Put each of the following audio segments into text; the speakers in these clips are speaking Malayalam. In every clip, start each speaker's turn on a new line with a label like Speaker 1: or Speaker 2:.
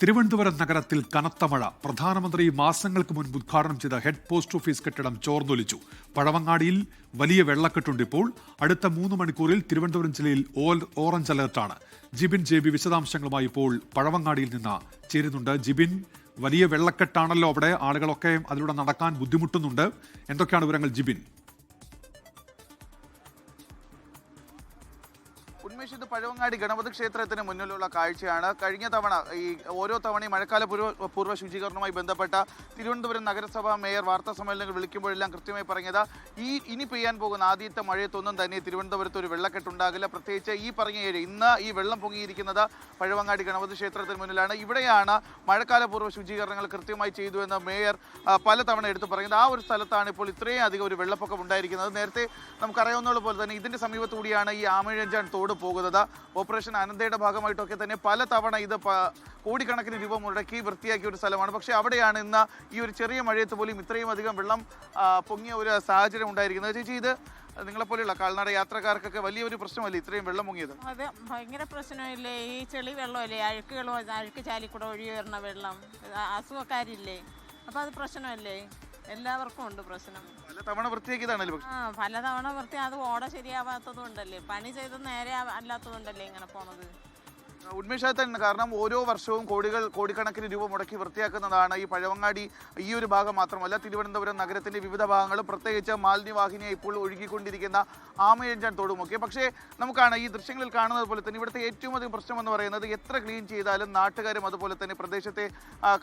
Speaker 1: തിരുവനന്തപുരം നഗരത്തിൽ കനത്ത മഴ. പ്രധാനമന്ത്രി മാസങ്ങൾക്ക് മുൻപ് ഉദ്ഘാടനം ചെയ്ത ഹെഡ് പോസ്റ്റ് ഓഫീസ് കെട്ടിടം ചോർന്നൊലിച്ചു. പഴവങ്ങാടിയിൽ വലിയ വെള്ളക്കെട്ടുണ്ട്. ഇപ്പോൾ അടുത്ത 3 മണിക്കൂറിൽ തിരുവനന്തപുരം ജില്ലയിൽ ഓറഞ്ച് അലർട്ടാണ്. ജിബിൻ JB വിശദാംശങ്ങളുമായി ഇപ്പോൾ പഴവങ്ങാടിയിൽ നിന്ന് ചേരുന്നുണ്ട്. ജിബിൻ, വലിയ വെള്ളക്കെട്ടാണല്ലോ അവിടെ, ആളുകളൊക്കെ അതിലൂടെ നടക്കാൻ ബുദ്ധിമുട്ടുന്നുണ്ട്. എന്തൊക്കെയാണ് വിവരങ്ങൾ ജിബിൻ?
Speaker 2: ഉന്മേഷ്, ഇത് പഴവങ്ങാടി ഗണപതി ക്ഷേത്രത്തിന് മുന്നിലുള്ള കാഴ്ചയാണ്. കഴിഞ്ഞ തവണ ഓരോ തവണയും മഴക്കാല പൂർവ്വ ശുചീകരണവുമായി ബന്ധപ്പെട്ട തിരുവനന്തപുരം നഗരസഭ മേയർ വാർത്താ സമ്മേളനങ്ങൾ വിളിക്കുമ്പോഴെല്ലാം കൃത്യമായി പറഞ്ഞത് ഇനി പെയ്യാൻ പോകുന്ന ആദ്യത്തെ മഴയത്തൊന്നും തന്നെ തിരുവനന്തപുരത്ത് ഒരു വെള്ളക്കെട്ടുണ്ടാകില്ല. പ്രത്യേകിച്ച് ഈ പറഞ്ഞ ഏരിയ, ഇന്ന് ഈ വെള്ളം പൊങ്ങിയിരിക്കുന്നത് പഴവങ്ങാടി ഗണപതി ക്ഷേത്രത്തിന് മുന്നിലാണ്. ഇവിടെയാണ് മഴക്കാല പൂർവ്വ ശുചീകരണങ്ങൾ കൃത്യമായി ചെയ്തു എന്ന് മേയർ പലതവണ എടുത്തു പറയുന്നത്. ആ ഒരു സ്ഥലത്താണ് ഇപ്പോൾ ഇത്രയും അധികം ഒരു വെള്ളപ്പൊക്കം ഉണ്ടായിരിക്കുന്നത്. നേരത്തെ നമുക്കറിയാവുന്ന പോലെ തന്നെ ഇതിന്റെ സമീപത്തുകൂടിയാണ് ഈ ആമഴഞ്ചാൻ തോട് പോകുന്നത്. ഓപ്പറേഷൻ അനന്തയുടെ ഭാഗമായിട്ടൊക്കെ തന്നെ പലതവണ ഇത് കോടിക്കണക്കിന് രൂപ മുടക്കി വൃത്തിയാക്കിയ ഒരു സ്ഥലമാണ്. പക്ഷേ അവിടെയാണ് ഇന്ന് ഈ ഒരു ചെറിയ മഴയത്ത് പോലും ഇത്രയും അധികം വെള്ളം പൊങ്ങിയ ഒരു സാഹചര്യം ഉണ്ടായിരിക്കുന്നത്. ചേച്ചി, ഇത് നിങ്ങളെപ്പോലെയുള്ള കാൽനട യാത്രക്കാർക്കൊക്കെ വലിയൊരു പ്രശ്നമല്ലേ ഇത്രയും വെള്ളം പൊങ്ങിയത്?
Speaker 3: അതെ, ഭയങ്കര പ്രശ്നമില്ലേ. ഈ ചെളി വെള്ളമല്ലേ, അഴുക്ക് ചാലിക്കൂടെ ഒഴി വരുന്ന വെള്ളം, അസുഖക്കാരില്ലേ, അപ്പം അത് പ്രശ്നമല്ലേ, എല്ലാവർക്കും ഉണ്ട് പ്രശ്നം.
Speaker 2: പലതവണ വൃത്തിയാക്കിയതാണല്ലോ.
Speaker 3: പലതവണ അത് ഓട ശരിയാവാത്തത് കൊണ്ടല്ലേ, പണി ചെയ്ത് നേരെ അല്ലാത്തത് കൊണ്ടല്ലേ ഇങ്ങനെ പോണത്.
Speaker 2: ഉന്മേഷത്തിൽ തന്നെ, കാരണം ഓരോ വർഷവും കോടിക്കണക്കിന് രൂപ മുടക്കി വൃത്തിയാക്കുന്നതാണ് ഈ പഴവങ്ങാടി. ഈ ഒരു ഭാഗം മാത്രമല്ല, തിരുവനന്തപുരം നഗരത്തിന്റെ വിവിധ ഭാഗങ്ങളും, പ്രത്യേകിച്ച് മാലിന്യവാഹിനിയെ ഇപ്പോൾ ഒഴുകിക്കൊണ്ടിരിക്കുന്ന ആമയഞ്ചാൻ തോടുമൊക്കെ. പക്ഷേ നമുക്കാണ് ഈ ദൃശ്യങ്ങളിൽ കാണുന്നത് പോലെ തന്നെ ഇവിടുത്തെ ഏറ്റവും അധികം പ്രശ്നം എന്ന് പറയുന്നത്, എത്ര ക്ലീൻ ചെയ്താലും നാട്ടുകാരും അതുപോലെ തന്നെ പ്രദേശത്തെ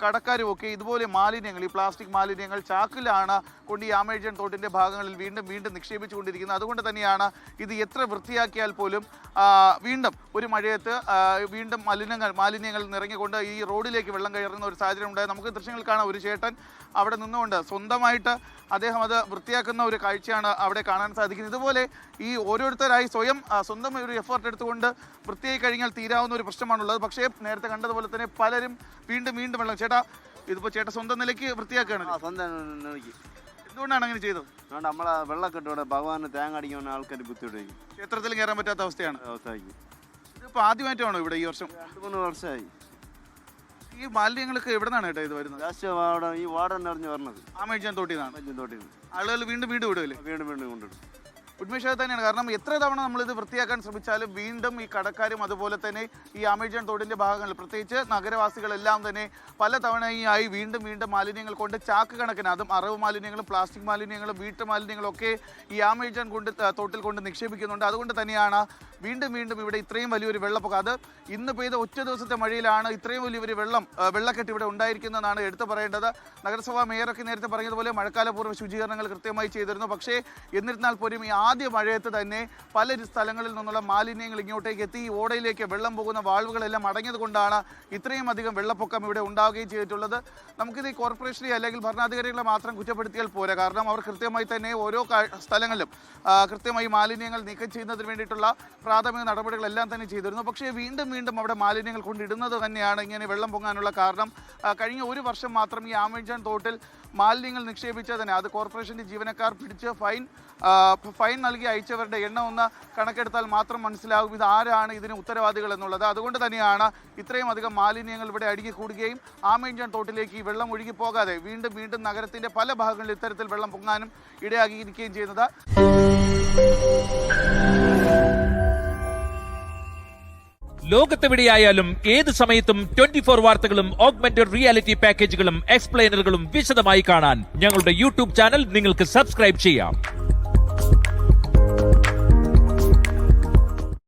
Speaker 2: കടക്കാരും ഒക്കെ ഇതുപോലെ മാലിന്യങ്ങൾ, ഈ പ്ലാസ്റ്റിക് മാലിന്യങ്ങൾ ചാക്കിലാണ് കൊണ്ട് ഈ ആമയഞ്ചാൻ തോട്ടിന്റെ ഭാഗങ്ങളിൽ വീണ്ടും നിക്ഷേപിച്ചുകൊണ്ടിരിക്കുന്നത്. അതുകൊണ്ട് തന്നെയാണ് ഇത് എത്ര വൃത്തിയാക്കിയാൽ പോലും വീണ്ടും ഒരു മഴയത്ത് വീണ്ടും മാലിന്യങ്ങൾ നിറങ്ങിക്കൊണ്ട് ഈ റോഡിലേക്ക് വെള്ളം കയറുന്ന ഒരു സാഹചര്യം ഉണ്ടായത്. നമുക്ക് ദൃശ്യങ്ങൾ കാണാം. ഒരു ചേട്ടൻ അവിടെ നിന്നുകൊണ്ട് സ്വന്തമായിട്ട് അദ്ദേഹം അത് വൃത്തിയാക്കുന്ന ഒരു കാഴ്ചയാണ് അവിടെ കാണാൻ സാധിക്കുന്നത്. ഇതുപോലെ ഈ ഓരോരുത്തരായി സ്വന്തം ഒരു എഫേർട്ട് എടുത്തുകൊണ്ട് വൃത്തിയായി കഴിഞ്ഞാൽ തീരാവുന്ന ഒരു പ്രശ്നമാണുള്ളത്. പക്ഷേ നേരത്തെ കണ്ടതുപോലെ തന്നെ പലരും വീണ്ടും വെള്ളം. ചേട്ടാ, ഇതിപ്പോൾ ചേട്ടാ സ്വന്തം നിലയ്ക്ക് വൃത്തിയാക്കുകയാണ്. എന്തുകൊണ്ടാണ് അങ്ങനെ ചെയ്തത്?
Speaker 4: നമ്മളെ വെള്ളക്കെട്ടോടെ ഭഗവാന് തേങ്ങ അടിക്കാൻ ആൾക്കാർ ബുദ്ധിമുട്ടായിരിക്കും.
Speaker 2: ക്ഷേത്രത്തിൽ കയറാൻ പറ്റാത്ത അവസ്ഥയാണ്. ഇതിപ്പോൾ ആദ്യമായിട്ടാണോ ഇവിടെ ഈ വർഷം?
Speaker 4: 2-3 വർഷമായി.
Speaker 2: ഈ മാലിന്യങ്ങളൊക്കെ എവിടെ നിന്നാണ് കേട്ടോ ഇത് വരുന്നത്?
Speaker 4: ഈ വാർഡ് അറിഞ്ഞ് പറഞ്ഞത്
Speaker 2: ആമയഞ്ചാൻ തോട്ടിൽ ആളുകൾ വീണ്ടും വിടുമല്ലേ?
Speaker 4: വീണ്ടും കൊണ്ടിടും.
Speaker 2: ഉന്മേഷ തന്നെയാണ്. കാരണം എത്ര തവണ നമ്മളിത് വൃത്തിയാക്കാൻ ശ്രമിച്ചാലും വീണ്ടും ഈ കടക്കാരും അതുപോലെ തന്നെ ഈ ആമയഞ്ചാൻ തോടിന്റെ ഭാഗങ്ങളിൽ, പ്രത്യേകിച്ച് നഗരവാസികളെല്ലാം തന്നെ പല തവണയായി വീണ്ടും മാലിന്യങ്ങൾ കൊണ്ട് ചാക്ക് കണക്കിന്, അതും അറവ് മാലിന്യങ്ങളും പ്ലാസ്റ്റിക് മാലിന്യങ്ങളും വീട്ടു മാലിന്യങ്ങളും ഒക്കെ ഈ ആമയഞ്ചാൻ തോട്ടിൽ കൊണ്ട് നിക്ഷേപിക്കുന്നുണ്ട്. അതുകൊണ്ട് തന്നെയാണ് വീണ്ടും ഇവിടെ ഇത്രയും വലിയൊരു വെള്ളപ്പൊക്കം. അത് ഇന്ന് പെയ്ത ഒറ്റ ദിവസത്തെ മഴയിലാണ് ഇത്രയും വലിയൊരു വെള്ളക്കെട്ട് ഇവിടെ ഉണ്ടായിരിക്കുന്നതെന്നാണ് എടുത്തു പറയേണ്ടത്. നഗരസഭാ മേയറൊക്കെ നേരത്തെ പറഞ്ഞതുപോലെ മഴക്കാലപൂർവ്വ ശുചീകരണങ്ങൾ കൃത്യമായി ചെയ്തിരുന്നു. പക്ഷേ എന്നിരുന്നാൽ പോലും ഈ ആദ്യ മഴയത്ത് തന്നെ പല സ്ഥലങ്ങളിൽ നിന്നുള്ള മാലിന്യങ്ങൾ ഇങ്ങോട്ടേക്ക് എത്തി ഓടയിലേക്ക് വെള്ളം പോകുന്ന വാൾവുകളെല്ലാം അടങ്ങിയത് കൊണ്ടാണ് ഇത്രയും അധികം വെള്ളപ്പൊക്കം ഇവിടെ ഉണ്ടാവുകയും ചെയ്തിട്ടുള്ളത്. നമുക്കിത് ഈ കോർപ്പറേഷനെ അല്ലെങ്കിൽ ഭരണാധികാരികളെ മാത്രം കുറ്റപ്പെടുത്തിയാൽ പോരാ. കാരണം അവർ കൃത്യമായി തന്നെ ഓരോ സ്ഥലങ്ങളിലും കൃത്യമായി മാലിന്യങ്ങൾ നീക്കം ചെയ്യുന്നതിന് വേണ്ടിയിട്ടുള്ള പ്രാഥമിക നടപടികളെല്ലാം തന്നെ ചെയ്തിരുന്നു. പക്ഷേ വീണ്ടും അവിടെ മാലിന്യങ്ങൾ കൊണ്ടിടുന്നത് തന്നെയാണ് ഇങ്ങനെ വെള്ളം പൊങ്ങാനുള്ള കാരണം. കഴിഞ്ഞ ഒരു വർഷം മാത്രം ഈ ആമയഞ്ചാൻ തോട്ടിൽ മാലിന്യങ്ങൾ നിക്ഷേപിച്ചതിന് അത് കോർപ്പറേഷൻ്റെ ജീവനക്കാർ പിടിച്ച് ഫൈൻ നൽകി അയച്ചവരുടെ എണ്ണം ഒന്ന് കണക്കെടുത്താൽ മാത്രം മനസ്സിലാകും ഇത് ആരാണ് ഇതിന് ഉത്തരവാദികൾ എന്നുള്ളത്. അതുകൊണ്ട് തന്നെയാണ് ഇത്രയും അധികം മാലിന്യങ്ങൾ ഇവിടെ അടുങ്ങിക്കൂടുകയും ആമയഞ്ചാൻ തോട്ടിലേക്ക് ഈ വെള്ളം ഒഴുകി പോകാതെ വീണ്ടും നഗരത്തിൻ്റെ പല ഭാഗങ്ങളിൽ ഇത്തരത്തിൽ വെള്ളം പൊങ്ങാനും ഇടയാക്കിയിരിക്കുകയും ചെയ്യുന്നത്.
Speaker 5: ലോകത്തെവിടെയായാലും ഏത് സമയത്തും 24 വാർത്തകളും ഓഗ്മെന്റഡ് റിയാലിറ്റി പാക്കേജുകളും എക്സ്പ്ലെയിനറുകളും വിശദമായി കാണാൻ ഞങ്ങളുടെ യൂട്യൂബ് ചാനൽ നിങ്ങൾക്ക് സബ്സ്ക്രൈബ് ചെയ്യാം.